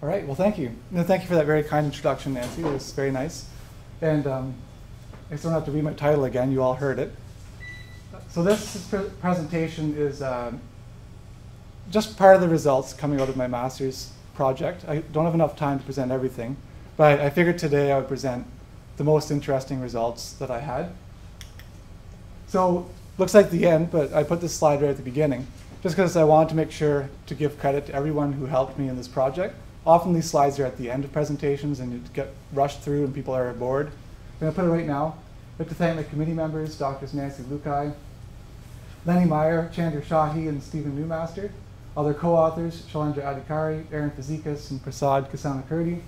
All right, well, thank you. No, thank you for that very kind introduction, Nancy. It was very nice. And I just don't have to read my title again. You all heard it. So this presentation is just part of the results coming out of my master's project. I don't have enough time to present everything, but I figured today I would present the most interesting results that I had. So looks like the end, but I put this slide right at the beginning, just because I wanted to make sure to give credit to everyone who helped me in this project. Often these slides are at the end of presentations and you get rushed through and people are bored. I'm going to put it right now. I'd like to thank my committee members, Drs. Nancy Lukai, Lenny Meyer, Chandra Shahi, and Stephen Newmaster. Other co-authors, Shailendra Adhikari, Aaron Fazekas, and Prasad Kasanakurdi.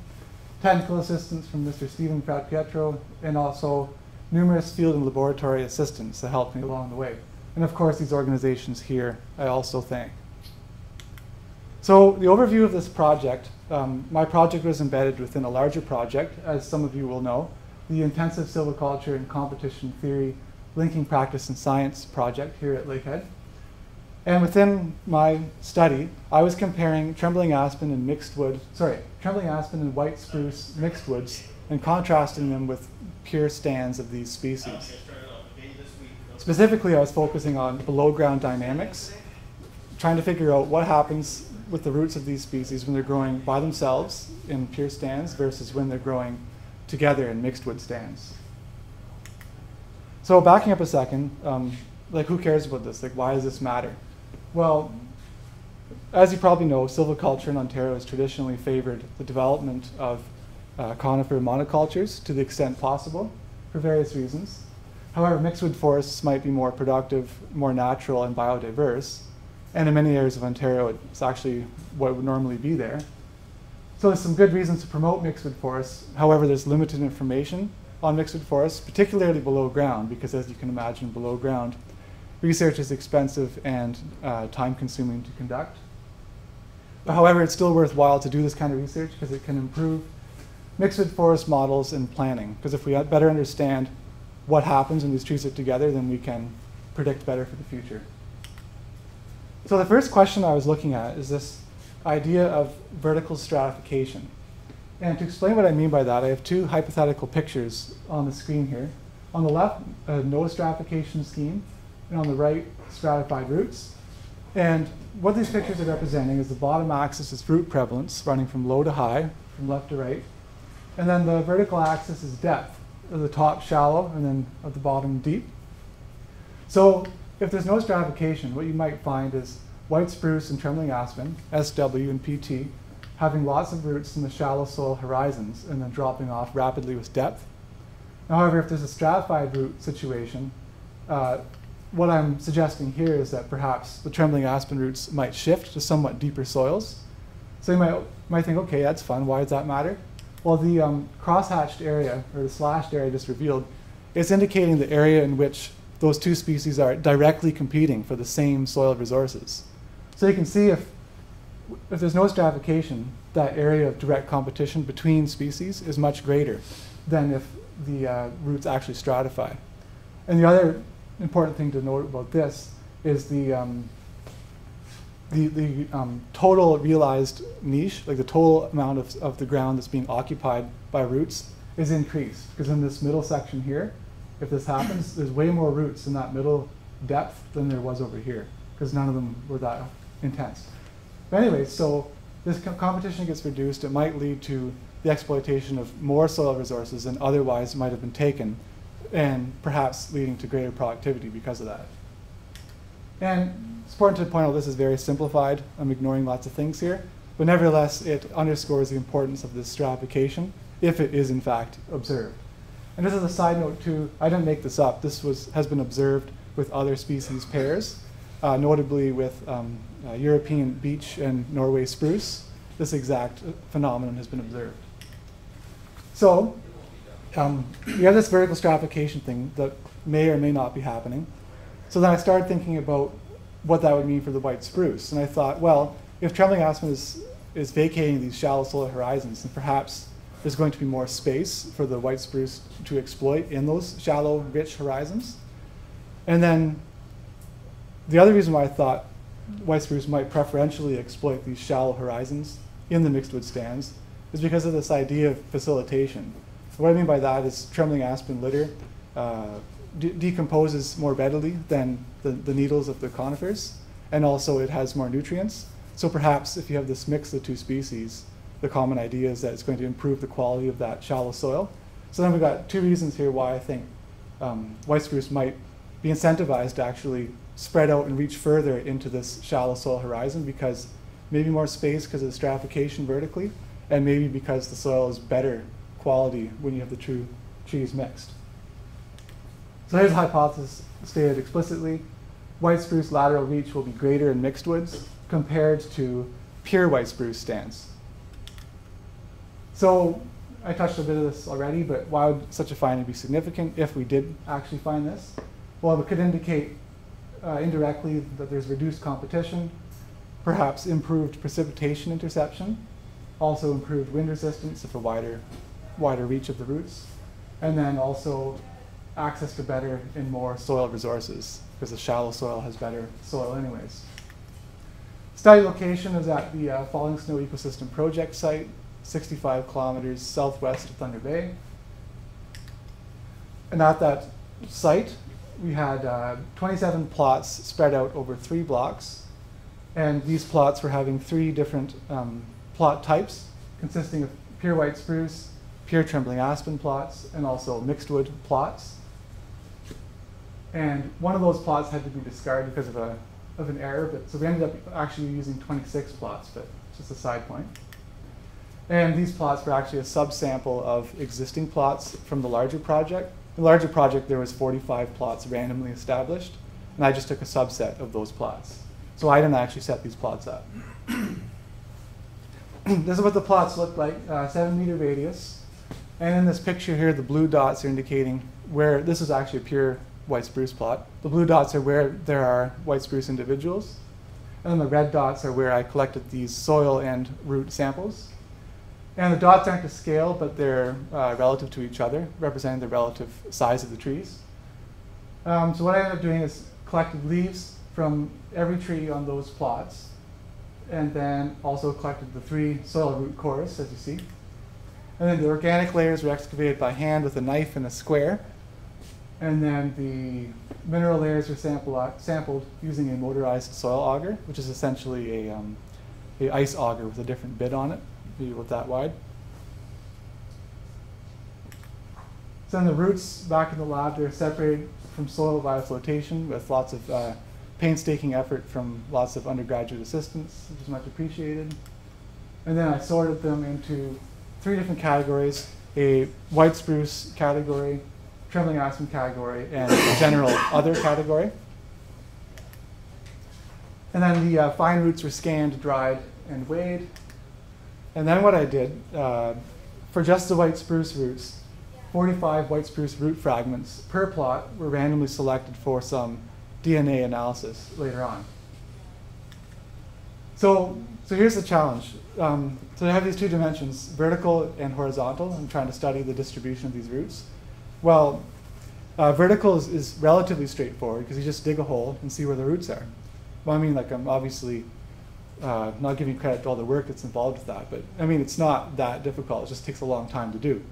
Technical assistance from Mr. Stephen Pietro, and also numerous field and laboratory assistants that helped me along the way. And of course, these organizations here I also thank. So the overview of this project, my project was embedded within a larger project, as some of you will know, the Intensive Silviculture and Competition Theory Linking Practice and Science project here at Lakehead. And within my study, I was comparing trembling aspen and white spruce mixed woods and contrasting them with pure stands of these species. Specifically, I was focusing on below ground dynamics, trying to figure out what happens with the roots of these species when they're growing by themselves in pure stands versus when they're growing together in mixed wood stands. So backing up a second, like who cares about this? Like why does this matter? Well, as you probably know, silviculture in Ontario has traditionally favored the development of conifer monocultures to the extent possible for various reasons. However, mixedwood forests might be more productive, more natural, and biodiverse. And in many areas of Ontario, it's actually what would normally be there. So there's some good reasons to promote mixedwood forests. However, there's limited information on mixedwood forests, particularly below ground, because as you can imagine, below ground, research is expensive and time-consuming to conduct. But however, it's still worthwhile to do this kind of research because it can improve mixedwood forest models in planning. Because if we better understand what happens when these trees are together, then we can predict better for the future. So the first question I was looking at is this idea of vertical stratification. And to explain what I mean by that, I have two hypothetical pictures on the screen here. On the left, a no stratification scheme, and on the right, stratified roots. And what these pictures are representing is the bottom axis is root prevalence, running from low to high, from left to right. And then the vertical axis is depth, at the top shallow, and then at the bottom deep. So if there's no stratification, what you might find is white spruce and trembling aspen, SW and PT, having lots of roots in the shallow soil horizons and then dropping off rapidly with depth. However, if there's a stratified root situation, what I'm suggesting here is that perhaps the trembling aspen roots might shift to somewhat deeper soils. So you might think, okay, that's fun. Why does that matter? Well, the cross-hatched area, or the slashed area just revealed, is indicating the area in which those two species are directly competing for the same soil resources. So you can see if there's no stratification, that area of direct competition between species is much greater than if the roots actually stratify. And the other important thing to note about this is the total realized niche, like the total amount of the ground that's being occupied by roots, is increased. Because in this middle section here, if this happens, there's way more roots in that middle depth than there was over here, because none of them were that intense. But anyway, so this competition gets reduced. It might lead to the exploitation of more soil resources than otherwise might have been taken, and perhaps leading to greater productivity because of that. And it's important to point out this is very simplified. I'm ignoring lots of things here, but nevertheless, it underscores the importance of this stratification if it is in fact observed. And this is a side note too, I didn't make this up. This has been observed with other species pairs, notably with European beech and Norway spruce. This exact phenomenon has been observed. So we have this vertical stratification thing that may or may not be happening. So then I started thinking about what that would mean for the white spruce. And I thought, well, if trembling aspen is vacating these shallow soil horizons, then perhaps there's going to be more space for the white spruce to exploit in those shallow, rich horizons. And then the other reason why I thought white spruce might preferentially exploit these shallow horizons in the mixed wood stands is because of this idea of facilitation. What I mean by that is trembling aspen litter decomposes more readily than the needles of the conifers, and also it has more nutrients. So perhaps if you have this mix of the two species, the common idea is that it's going to improve the quality of that shallow soil. So then we've got two reasons here why I think white spruce might be incentivized to actually spread out and reach further into this shallow soil horizon, because maybe more space because of the stratification vertically, and maybe because the soil is better quality when you have the two trees mixed. So here's the hypothesis stated explicitly. White spruce lateral reach will be greater in mixed woods compared to pure white spruce stands. So I touched a bit of this already, but why would such a finding be significant if we did actually find this? Well, it could indicate indirectly that there's reduced competition, perhaps improved precipitation interception, also improved wind resistance if a wider reach of the roots, and then also access to better and more soil resources, because the shallow soil has better soil anyways. Study location is at the Falling Snow Ecosystem Project site, 65 kilometers southwest of Thunder Bay. And at that site, we had 27 plots spread out over 3 blocks. And these plots were having 3 different plot types, consisting of pure white spruce, pure trembling aspen plots, and also mixed wood plots. And one of those plots had to be discarded because of an error, so we ended up actually using 26 plots, but just a side point. And these plots were actually a subsample of existing plots from the larger project. In the larger project, there was 45 plots randomly established, and I just took a subset of those plots. So I didn't actually set these plots up. This is what the plots look like, 7-meter radius. And in this picture here, the blue dots are indicating where, this is actually a pure white spruce plot. The blue dots are where there are white spruce individuals. And then the red dots are where I collected these soil and root samples. And the dots aren't to scale, but they're relative to each other, representing the relative size of the trees. So what I ended up doing is collected leaves from every tree on those plots, and then also collected the 3 soil root cores, as you see. And then the organic layers were excavated by hand with a knife and a square. And then the mineral layers were sampled using a motorized soil auger, which is essentially a ice auger with a different bit on it, maybe about that wide. So then the roots back in the lab, they're separated from soil via flotation with lots of painstaking effort from lots of undergraduate assistants, which is much appreciated. And then I sorted them into 3 different categories: a white spruce category, trembling aspen category, and a general other category. And then the fine roots were scanned, dried, and weighed. And then what I did, for just the white spruce roots, 45 white spruce root fragments per plot were randomly selected for some DNA analysis later on. So here's the challenge. So I have these 2 dimensions, vertical and horizontal. I'm trying to study the distribution of these roots. Well, vertical is relatively straightforward because you just dig a hole and see where the roots are. Well, I mean, like, I'm obviously not giving credit to all the work that's involved with that, but I mean, it's not that difficult. It just takes a long time to do.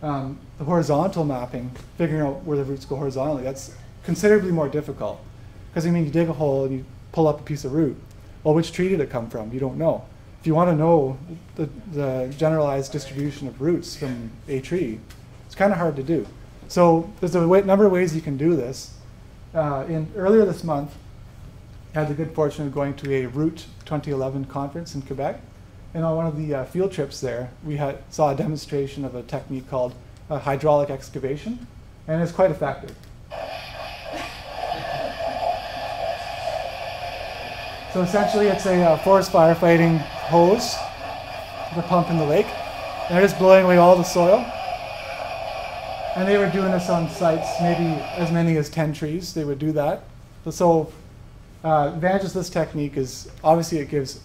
The horizontal mapping, figuring out where the roots go horizontally, that's considerably more difficult. Because I mean, you dig a hole and you pull up a piece of root. Well, which tree did it come from? You don't know. If you want to know the generalized distribution of roots from a tree, it's kind of hard to do. So there's a number of ways you can do this. Earlier this month, I had the good fortune of going to a Root 2011 conference in Quebec. And on one of the field trips there, we saw a demonstration of a technique called hydraulic excavation, and it's quite effective. So essentially, it's a forest firefighting hose with a pump in the lake, and they're just blowing away all the soil. And they were doing this on sites, maybe as many as 10 trees, they would do that. So advantage of this technique is, obviously it gives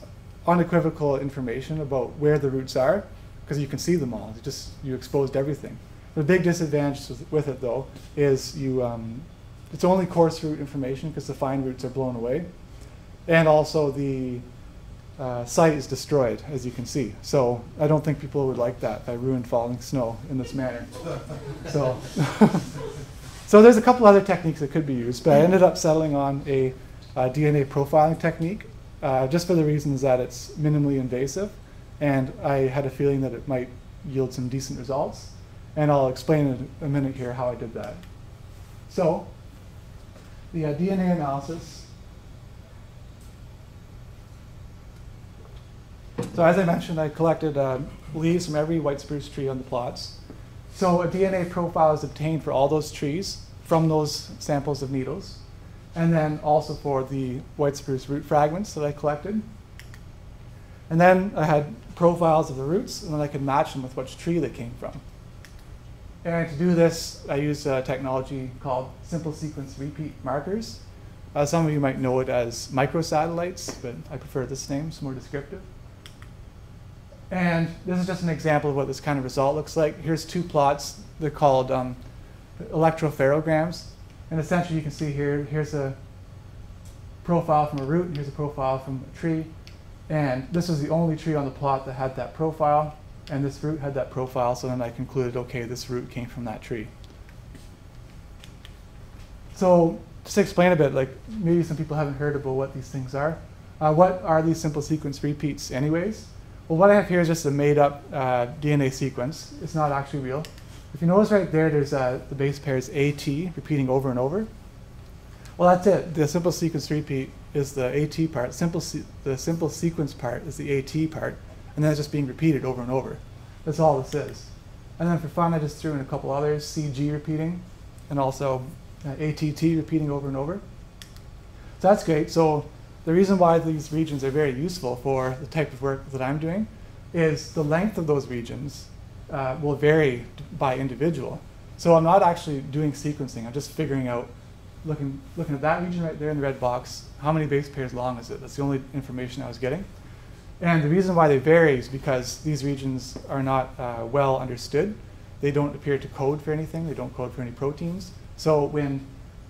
unequivocal information about where the roots are, because you can see them all. You exposed everything. The big disadvantage with it, though, is it's only coarse root information because the fine roots are blown away. And also the site is destroyed, as you can see. So I don't think people would like that if I ruined falling snow in this manner. So, so there's a couple other techniques that could be used, but I ended up settling on a DNA profiling technique just for the reasons that it's minimally invasive, and I had a feeling that it might yield some decent results. And I'll explain in a minute here how I did that. So the DNA analysis. So as I mentioned, I collected leaves from every white spruce tree on the plots. So a DNA profile is obtained for all those trees from those samples of needles, and then also for the white spruce root fragments that I collected. And then I had profiles of the roots, and then I could match them with which tree they came from. And to do this, I used a technology called simple sequence repeat markers. Some of you might know it as microsatellites, but I prefer this name, it's more descriptive. And this is just an example of what this kind of result looks like. Here's two plots. They're called electropherograms. And essentially you can see here, here's a profile from a root, and here's a profile from a tree. And this was the only tree on the plot that had that profile, and this root had that profile, so then I concluded, okay, this root came from that tree. So just to explain a bit, like maybe some people haven't heard about what these things are. What are these simple sequence repeats anyways? Well, what I have here is just a made-up DNA sequence. It's not actually real. If you notice right there, there's the base pairs AT repeating over and over. Well, that's it. The simple sequence repeat is the AT part. The simple sequence part is the AT part, and then it's just being repeated over and over. That's all this is. And then for fun, I just threw in a couple others, CG repeating, and also ATT repeating over and over. So that's great. So the reason why these regions are very useful for the type of work that I'm doing is the length of those regions will vary by individual. So I'm not actually doing sequencing. I'm just figuring out, looking at that region right there in the red box, how many base pairs long is it? That's the only information I was getting. And the reason why they vary is because these regions are not well understood. They don't appear to code for anything. They don't code for any proteins. So when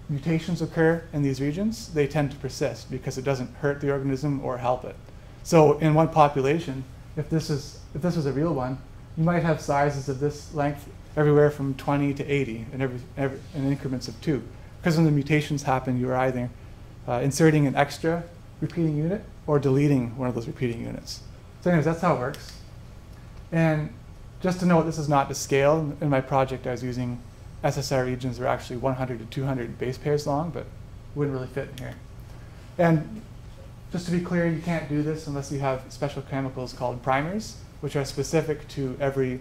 mutations occur in these regions, they tend to persist because it doesn't hurt the organism or help it. So in one population, if this was a real one, you might have sizes of this length everywhere from 20 to 80 in increments of 2. Because when the mutations happen, you're either inserting an extra repeating unit or deleting one of those repeating units. So anyways, that's how it works. And just to note, this is not to scale. In my project, I was using SSR regions that are actually 100 to 200 base pairs long, but wouldn't really fit in here. And just to be clear, you can't do this unless you have special chemicals called primers, which are specific to every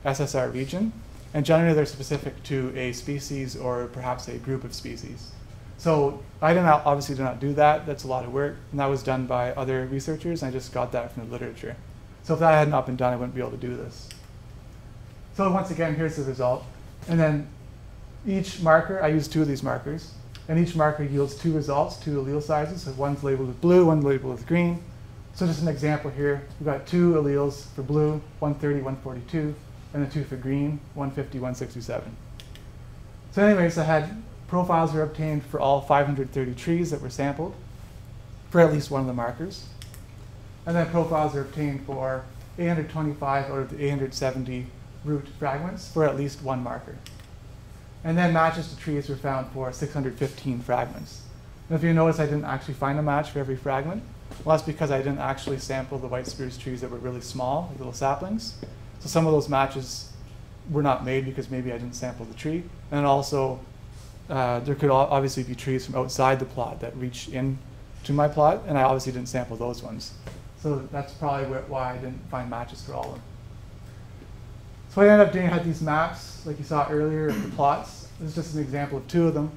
SSR region. And generally, they're specific to a species or perhaps a group of species. So I obviously do not do that. That's a lot of work. And that was done by other researchers. And I just got that from the literature. So if that had not been done, I wouldn't be able to do this. So once again, here's the result. And then each marker, I use 2 of these markers. And each marker yields 2 results, 2 allele sizes. So one's labeled with blue, one labeled with green. So just an example here. We've got 2 alleles for blue, 130, 142. And then 2 for green, 150, 167. So anyways, I had profiles were obtained for all 530 trees that were sampled for at least one of the markers. And then profiles are obtained for 825 out of the 870 root fragments for at least one marker. And then matches to trees were found for 615 fragments. And if you notice, I didn't actually find a match for every fragment. Well, that's because I didn't actually sample the white spruce trees that were really small, like little saplings. So some of those matches were not made because maybe I didn't sample the tree. And also, there could obviously be trees from outside the plot that reach in to my plot, and I obviously didn't sample those ones. So that's probably why I didn't find matches for all of them. So what I ended up doing, I had these maps, like you saw earlier, of the plots. This is just an example of 2 of them.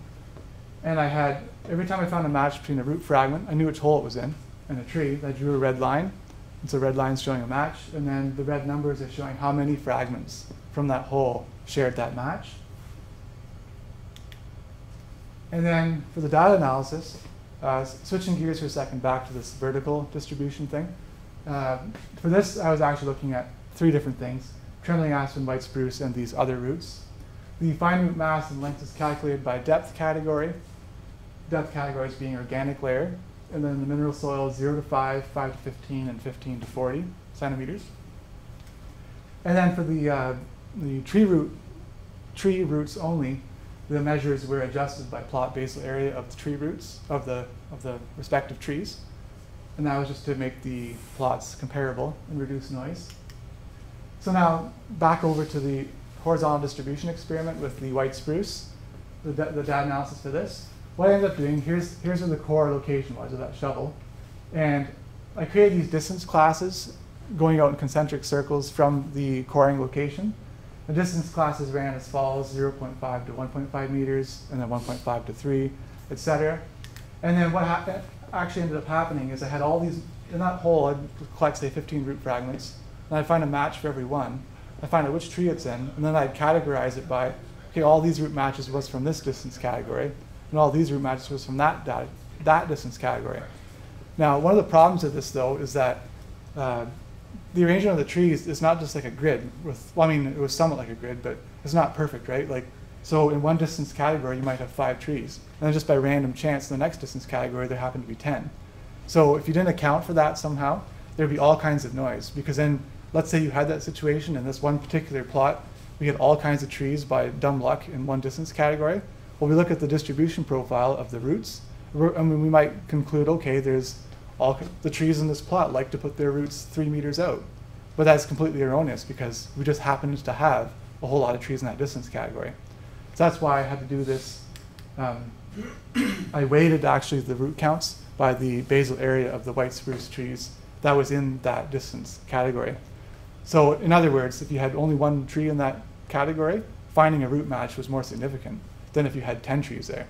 And I had, every time I found a match between a root fragment, I knew which hole it was in, and a tree. I drew a red line. And so red line's showing a match, and then the red numbers are showing how many fragments from that hole shared that match. And then for the data analysis, switching gears for a second back to this vertical distribution thing. For this, I was actually looking at 3 different things: trembling aspen, white spruce, and these other roots. The fine root mass and length is calculated by depth category. Depth categories being organic layer. And then the mineral soil 0 to 5, 5 to 15, and 15 to 40 centimeters. And then for the tree roots only, the measures were adjusted by plot basal area of the tree roots of the respective trees. And that was just to make the plots comparable and reduce noise. So now back over to the horizontal distribution experiment with the white spruce, the data analysis for this. What I ended up doing, here's where the core location was of that shovel. And I created these distance classes going out in concentric circles from the coring location. The distance classes ran as follows: 0.5 to 1.5 meters, and then 1.5 to 3, etc. And then what actually ended up happening is I had all these, in that hole, I'd collect, say, 15 root fragments, and I'd find a match for every one. I'd find out which tree it's in, and then I'd categorize it by, okay, all these root matches was from this distance category, and all these root matches was from that distance category. Now, one of the problems of this, though, is that the arrangement of the trees is not just like a grid with, well, I mean, it was somewhat like a grid, but it's not perfect, right? Like, so in one distance category, you might have 5 trees. And then just by random chance, in the next distance category, there happened to be 10. So if you didn't account for that somehow, there'd be all kinds of noise. Because then, let's say you had that situation in this one particular plot, we had all kinds of trees by dumb luck in one distance category. Well, we look at the distribution profile of the roots, and we might conclude, okay, there's all the trees in this plot like to put their roots 3 meters out. But that's completely erroneous because we just happened to have a whole lot of trees in that distance category. So that's why I had to do this. I weighted actually the root counts by the basal area of the white spruce trees that was in that distance category. So in other words, if you had only one tree in that category, finding a root match was more significant than if you had 10 trees there.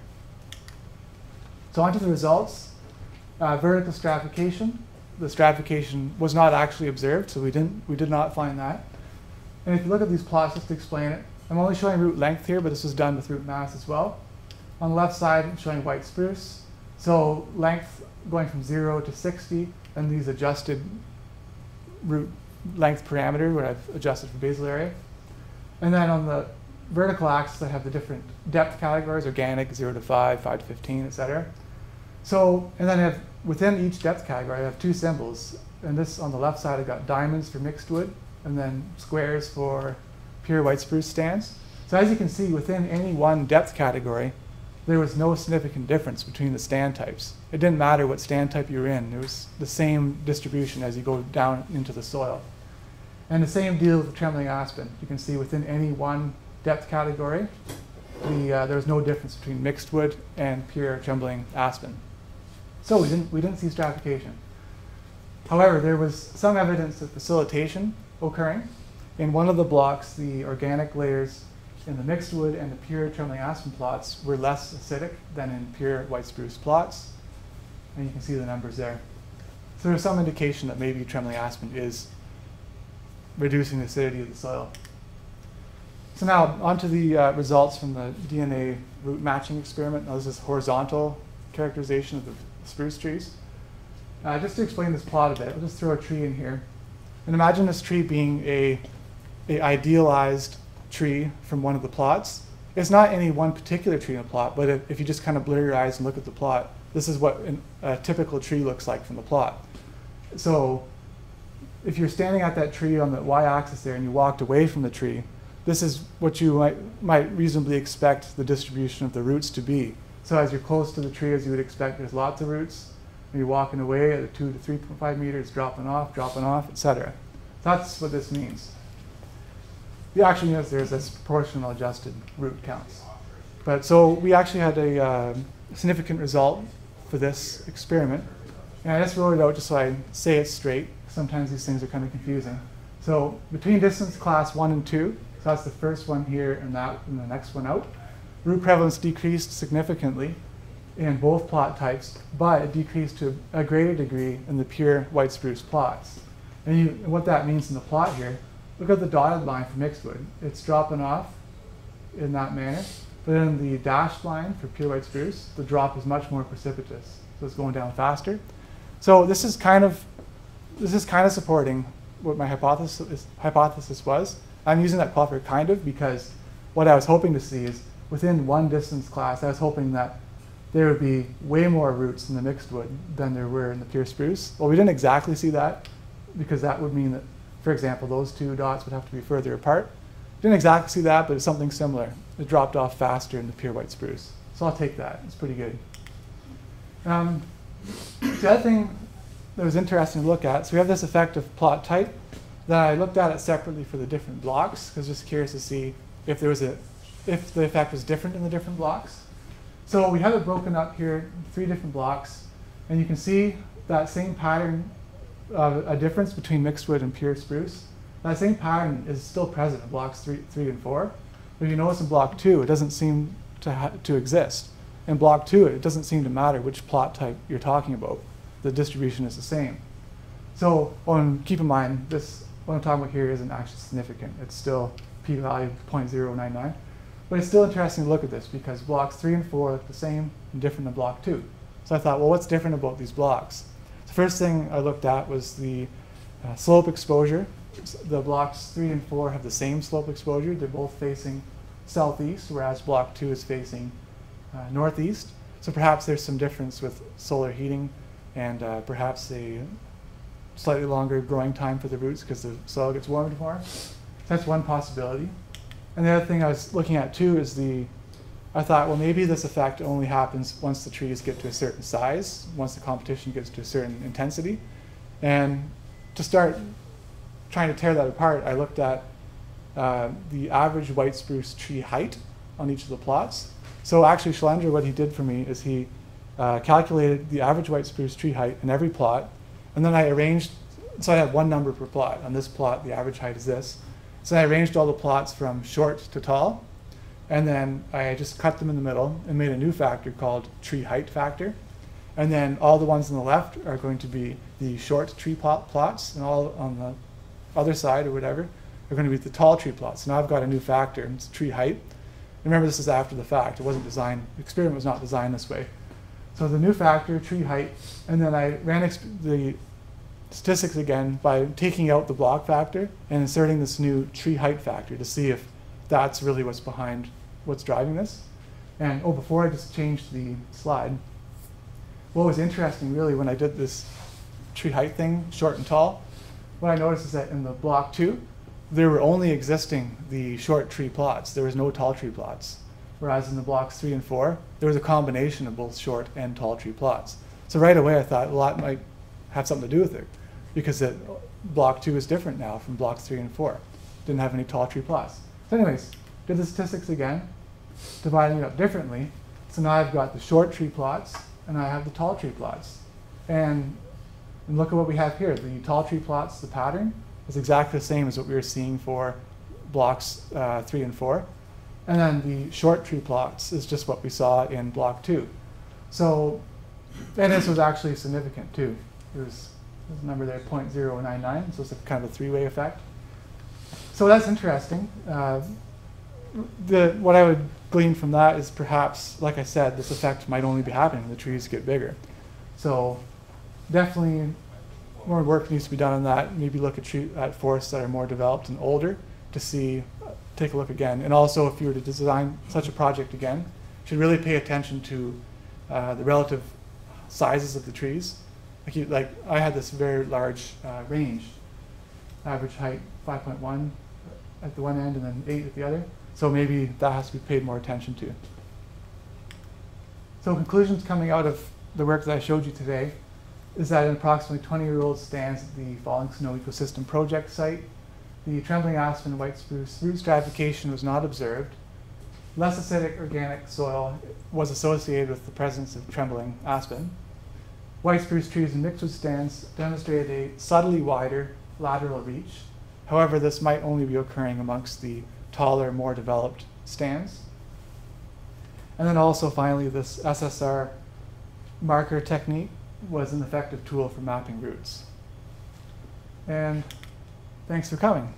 So on to the results. Vertical stratification. The stratification was not actually observed, so we did not find that. And if you look at these plots, just to explain it, I'm only showing root length here, but this was done with root mass as well. On the left side, I'm showing white spruce. So length going from 0 to 60, and these adjusted root length parameter, where I've adjusted for basal area. And then on the vertical axis, I have the different depth categories: organic, 0 to 5, 5 to 15, etc. So, and then I have, within each depth category, I have 2 symbols. And this, on the left side, I've got diamonds for mixed wood, and then squares for pure white spruce stands. So as you can see, within any one depth category, there was no significant difference between the stand types. It didn't matter what stand type you were in. It was the same distribution as you go down into the soil. And the same deal with the trembling aspen. You can see within any one depth category, there was no difference between mixed wood and pure trembling aspen. So we didn't see stratification. However, there was some evidence of facilitation occurring. In one of the blocks, the organic layers in the mixed wood and the pure trembling aspen plots were less acidic than in pure white spruce plots. And you can see the numbers there. So there's some indication that maybe trembling aspen is reducing the acidity of the soil. So now on to the results from the DNA root matching experiment. Now this is horizontal characterization of the spruce trees. Just to explain this plot a bit, I'll just throw a tree in here. And imagine this tree being a idealized tree from one of the plots. It's not any one particular tree in the plot, but if you just kind of blur your eyes and look at the plot, this is what a typical tree looks like from the plot. So if you're standing at that tree on the y-axis there and you walked away from the tree, this is what you might reasonably expect the distribution of the roots to be. So as you're close to the tree, as you would expect, there's lots of roots. And you're walking away at 2 to 3.5 meters, dropping off, etc. That's what this means. The actual means there's this proportional adjusted root counts. But so we actually had a significant result for this experiment. And I just wrote it out just so I say it straight. Sometimes these things are kind of confusing. So between distance class 1 and 2, so that's the first one here and the next one out, root prevalence decreased significantly in both plot types, but it decreased to a greater degree in the pure white spruce plots. And what that means in the plot here, look at the dotted line for mixed wood. It's dropping off in that manner, but in the dashed line for pure white spruce, the drop is much more precipitous. So it's going down faster. So this is kind of supporting what my hypothesis was. I'm using that qualifier kind of because what I was hoping to see is within one distance class, I was hoping that there would be way more roots in the mixed wood than there were in the pure spruce. Well, we didn't exactly see that, because that would mean that, for example, those two dots would have to be further apart. Didn't exactly see that, but it's something similar. It dropped off faster in the pure white spruce. So I'll take that. It's pretty good. The other thing that was interesting to look at, so we have this effect of plot type. Then I looked at it separately for the different blocks, because I was just curious to see if the effect was different in the different blocks. So we have it broken up here, 3 different blocks, and you can see that same pattern of a difference between mixed wood and pure spruce. That same pattern is still present in blocks 3 and 4. But if you notice in block 2, it doesn't seem to exist. In block 2, it doesn't seem to matter which plot type you're talking about. The distribution is the same. So keep in mind, what I'm talking about here isn't actually significant. It's still p-value 0.099. But it's still interesting to look at this, because blocks 3 and 4 look the same and different than block 2. So I thought, well, what's different about these blocks? The first thing I looked at was the slope exposure. The blocks 3 and 4 have the same slope exposure. They're both facing southeast, whereas block 2 is facing northeast. So perhaps there's some difference with solar heating, and perhaps a slightly longer growing time for the roots because the soil gets warmed more. That's one possibility. And the other thing I was looking at too is I thought, well, maybe this effect only happens once the trees get to a certain size, once the competition gets to a certain intensity. And to start trying to tear that apart, I looked at the average white spruce tree height on each of the plots. So actually, Schlender, what he did for me is he calculated the average white spruce tree height in every plot, and then I arranged, so I had one number per plot. On this plot, the average height is this. So I arranged all the plots from short to tall, and then I just cut them in the middle and made a new factor called tree height factor. And then all the ones on the left are going to be the short tree plots, and all on the other side or whatever are going to be the tall tree plots. So now I've got a new factor, and it's tree height. Remember, this is after the fact. It wasn't designed, the experiment was not designed this way. So the new factor, tree height, and then I ran the statistics again by taking out the block factor and inserting this new tree height factor to see if that's really what's driving this. And before I just changed the slide, what was interesting really when I did this tree height thing, short and tall, what I noticed is that in the block 2, there were only existing the short tree plots. There was no tall tree plots. Whereas in the blocks 3 and 4, there was a combination of both short and tall tree plots. So right away I thought, well, that might have something to do with it, because block 2 is different now from blocks 3 and 4. Didn't have any tall tree plots. So anyways, did the statistics again, dividing it up differently. So now I've got the short tree plots, and I have the tall tree plots. And look at what we have here. The tall tree plots, the pattern, is exactly the same as what we were seeing for blocks 3 and 4. And then the short tree plots is just what we saw in block 2. So, and this was actually significant too. There's a number there, 0.099, so it's a kind of a 3-way effect. So that's interesting. What I would glean from that is perhaps, like I said, this effect might only be happening when the trees get bigger. So definitely more work needs to be done on that. Maybe look at forests that are more developed and older to take a look again. And also, if you were to design such a project again, you should really pay attention to the relative sizes of the trees. Like I had this very large range, average height 5.1 at the one end and then 8 at the other. So maybe that has to be paid more attention to. So conclusions coming out of the work that I showed you today is that an approximately 20-year-old stands at the Falling Snow Ecosystem Project site. The trembling aspen and white spruce root stratification was not observed. Less acidic organic soil was associated with the presence of trembling aspen. White spruce trees and mixedwood stands demonstrated a subtly wider lateral reach. However, this might only be occurring amongst the taller, more developed stands. And then also finally, this SSR marker technique was an effective tool for mapping roots. And thanks for coming.